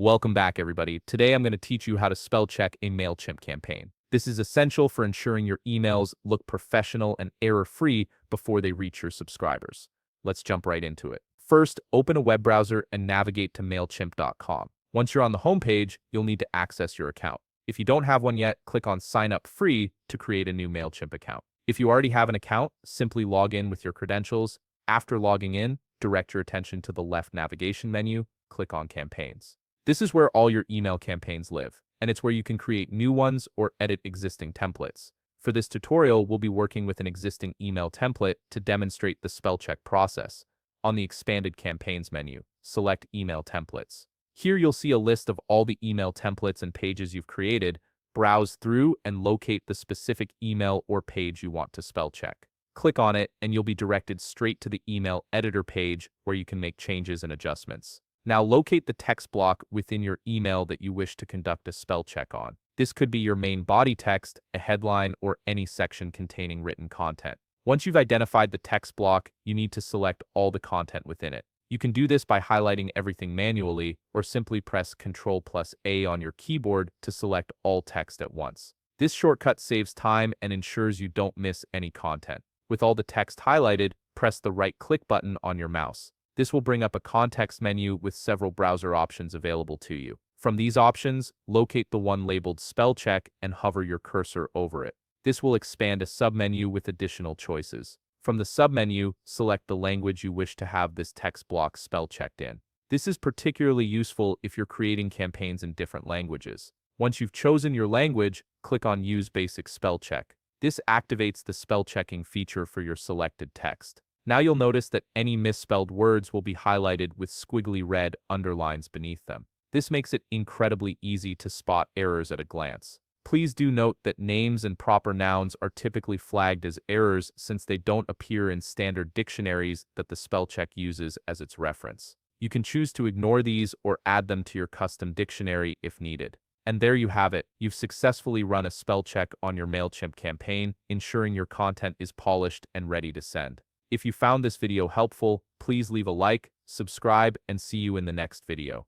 Welcome back, everybody. Today I'm going to teach you how to spell check a Mailchimp campaign. This is essential for ensuring your emails look professional and error-free before they reach your subscribers. Let's jump right into it. First, open a web browser and navigate to Mailchimp.com. Once you're on the homepage, you'll need to access your account. If you don't have one yet, click on Sign Up Free to create a new Mailchimp account. If you already have an account, simply log in with your credentials. After logging in, direct your attention to the left navigation menu, click on Campaigns. This is where all your email campaigns live, and it's where you can create new ones or edit existing templates. For this tutorial, we'll be working with an existing email template to demonstrate the spell check process. On the Expanded Campaigns menu, select Email Templates. Here you'll see a list of all the email templates and pages you've created. Browse through and locate the specific email or page you want to spell check. Click on it, and you'll be directed straight to the email editor page where you can make changes and adjustments. Now locate the text block within your email that you wish to conduct a spell check on. This could be your main body text, a headline, or any section containing written content. Once you've identified the text block, you need to select all the content within it. You can do this by highlighting everything manually, or simply press Ctrl+A on your keyboard to select all text at once. This shortcut saves time and ensures you don't miss any content. With all the text highlighted, press the right-click button on your mouse. This will bring up a context menu with several browser options available to you. From these options, locate the one labeled Spell Check and hover your cursor over it. This will expand a submenu with additional choices. From the submenu, select the language you wish to have this text block spell checked in. This is particularly useful if you're creating campaigns in different languages. Once you've chosen your language, click on Use Basic Spell Check. This activates the spell checking feature for your selected text. Now you'll notice that any misspelled words will be highlighted with squiggly red underlines beneath them. This makes it incredibly easy to spot errors at a glance. Please do note that names and proper nouns are typically flagged as errors since they don't appear in standard dictionaries that the spell check uses as its reference. You can choose to ignore these or add them to your custom dictionary if needed. And there you have it. You've successfully run a spell check on your Mailchimp campaign, ensuring your content is polished and ready to send. If you found this video helpful, please leave a like, subscribe, and see you in the next video.